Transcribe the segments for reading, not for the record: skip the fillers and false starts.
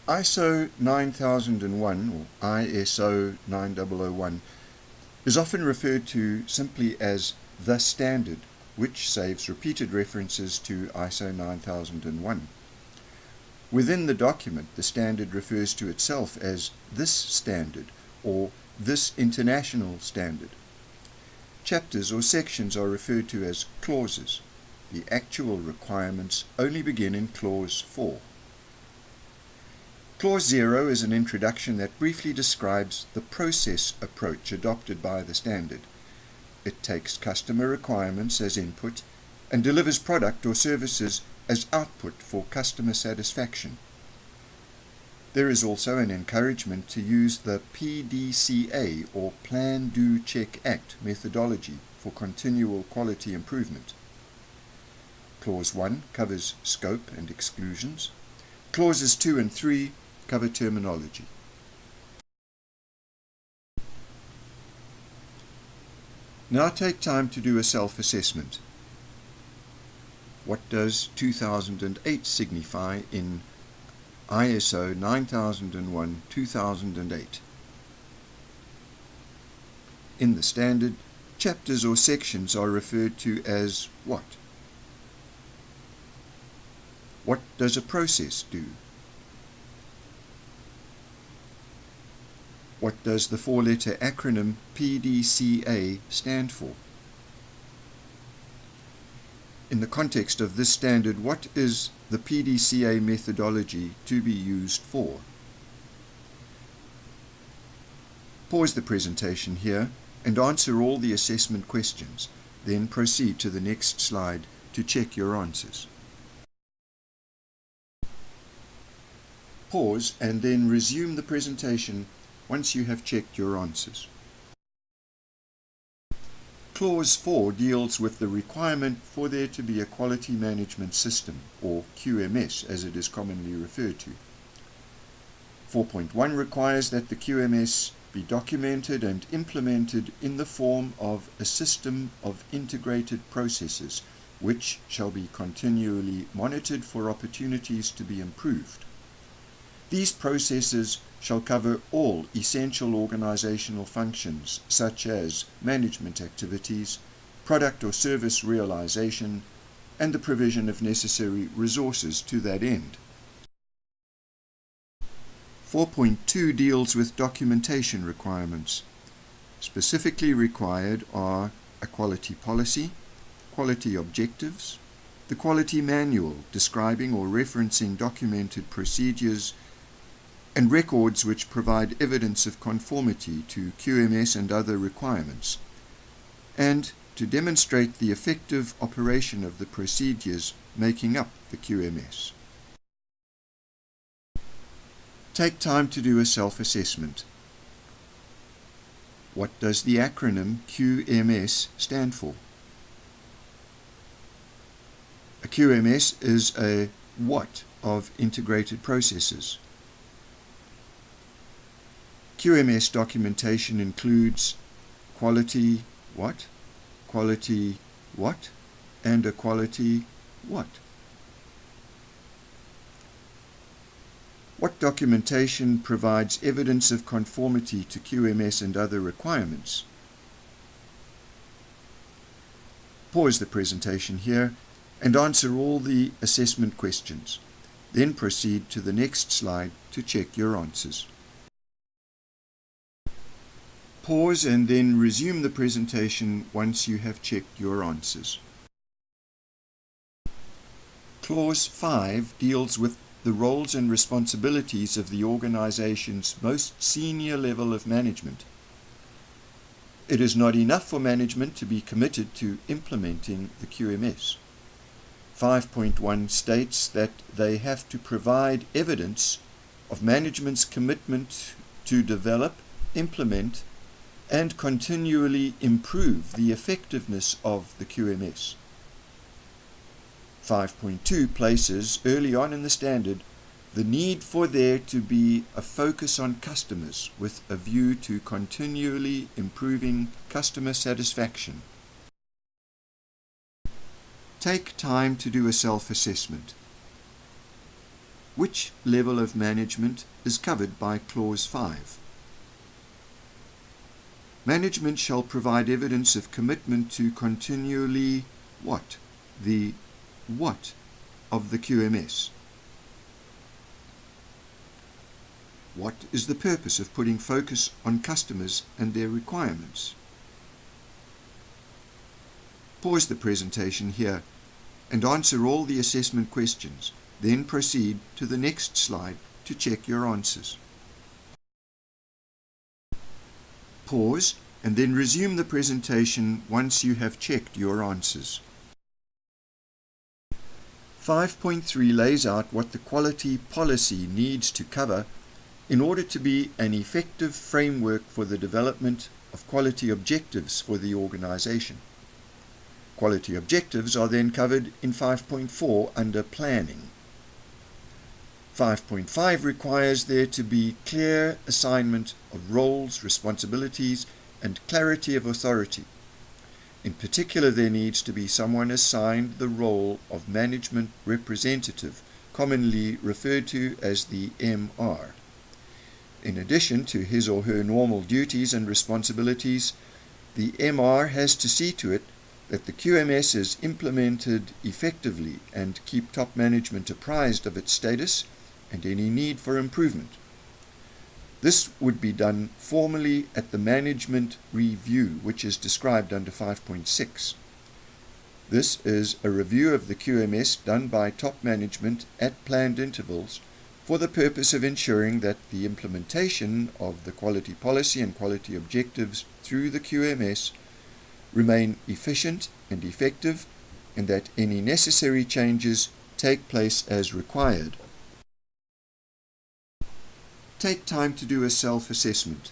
ISO 9001 or ISO 9001 is often referred to simply as the standard, which saves repeated references to ISO 9001. Within the document, the standard refers to itself as this standard or this international standard. Chapters or sections are referred to as clauses. The actual requirements only begin in Clause 4. Clause 0 is an introduction that briefly describes the process approach adopted by the standard. It takes customer requirements as input and delivers product or services as output for customer satisfaction. There is also an encouragement to use the PDCA or Plan, Do, Check, Act methodology for continual quality improvement. Clause 1 covers scope and exclusions. Clauses 2 and 3 cover terminology. Now take time to do a self-assessment. What does 2008 signify in ISO 9001-2008? In the standard, chapters or sections are referred to as what? What does a process do? What does the four-letter acronym PDCA stand for? In the context of this standard, what is the PDCA methodology to be used for? Pause the presentation here and answer all the assessment questions. Then proceed to the next slide to check your answers. Pause and then resume the presentation once you have checked your answers. Clause 4 deals with the requirement for there to be a quality management system, or QMS as it is commonly referred to. 4.1 requires that the QMS be documented and implemented in the form of a system of integrated processes, which shall be continually monitored for opportunities to be improved. These processes shall cover all essential organizational functions such as management activities, product or service realization, and the provision of necessary resources to that end. 4.2 deals with documentation requirements. Specifically required are a quality policy, quality objectives, the quality manual describing or referencing documented procedures, and records which provide evidence of conformity to QMS and other requirements, and to demonstrate the effective operation of the procedures making up the QMS. Take time to do a self-assessment. What does the acronym QMS stand for? A QMS is a what of integrated processes. QMS documentation includes quality what, and a quality what. What documentation provides evidence of conformity to QMS and other requirements? Pause the presentation here and answer all the assessment questions. Then proceed to the next slide to check your answers. Pause and then resume the presentation once you have checked your answers. Clause 5 deals with the roles and responsibilities of the organization's most senior level of management. It is not enough for management to be committed to implementing the QMS. 5.1 states that they have to provide evidence of management's commitment to develop, implement, and continually improve the effectiveness of the QMS. 5.2 places early on in the standard the need for there to be a focus on customers with a view to continually improving customer satisfaction. Take time to do a self-assessment. which level of management is covered by Clause 5. Management shall provide evidence of commitment to continually what? The what of the QMS. What is the purpose of putting focus on customers and their requirements? Pause the presentation here and answer all the assessment questions. Then proceed to the next slide to check your answers. Pause and then resume the presentation once you have checked your answers. 5.3 lays out what the quality policy needs to cover in order to be an effective framework for the development of quality objectives for the organization. Quality objectives are then covered in 5.4 under planning. 5.5 requires there to be clear assignment of roles, responsibilities, and clarity of authority. In particular, there needs to be someone assigned the role of management representative, commonly referred to as the MR. In addition to his or her normal duties and responsibilities, the MR has to see to it that the QMS is implemented effectively and keep top management apprised of its status and any need for improvement. This would be done formally at the management review, which is described under 5.6. This is a review of the QMS done by top management at planned intervals for the purpose of ensuring that the implementation of the quality policy and quality objectives through the QMS remain efficient and effective, and that any necessary changes take place as required. Take time to do a self-assessment.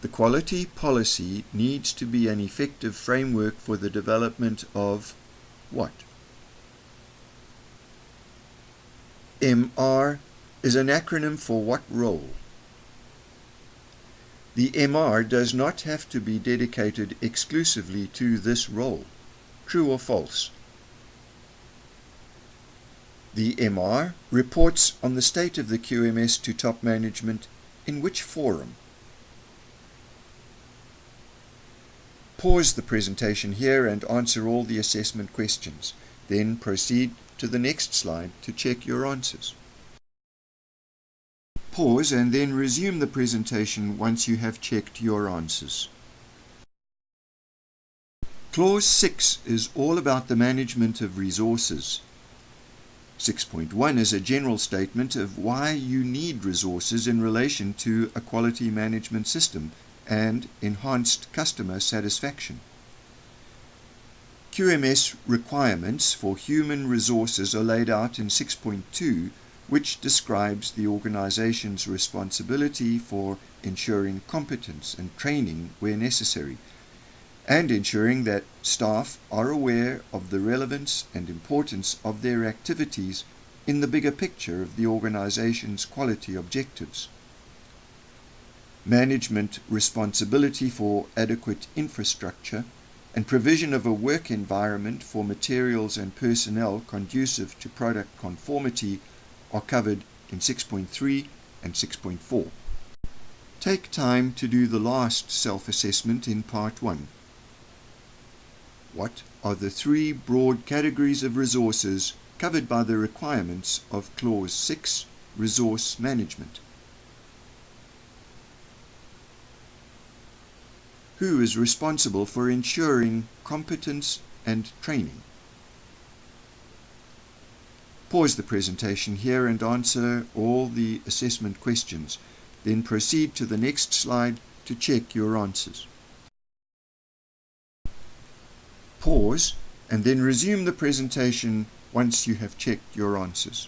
The quality policy needs to be an effective framework for the development of what? MR is an acronym for what role? The MR does not have to be dedicated exclusively to this role. True or false? The MR reports on the state of the QMS to top management in which forum? Pause the presentation here and answer all the assessment questions. Then proceed to the next slide to check your answers. Pause and then resume the presentation once you have checked your answers. Clause 6 is all about the management of resources. 6.1 is a general statement of why you need resources in relation to a quality management system and enhanced customer satisfaction. QMS requirements for human resources are laid out in 6.2, which describes the organization's responsibility for ensuring competence and training where necessary, and ensuring that staff are aware of the relevance and importance of their activities in the bigger picture of the organization's quality objectives. Management responsibility for adequate infrastructure and provision of a work environment for materials and personnel conducive to product conformity are covered in 6.3 and 6.4. Take time to do the last self-assessment in Part 1. What are the three broad categories of resources covered by the requirements of Clause 6, Resource Management? Who is responsible for ensuring competence and training? Pause the presentation here and answer all the assessment questions. Then proceed to the next slide to check your answers. Pause and then resume the presentation once you have checked your answers.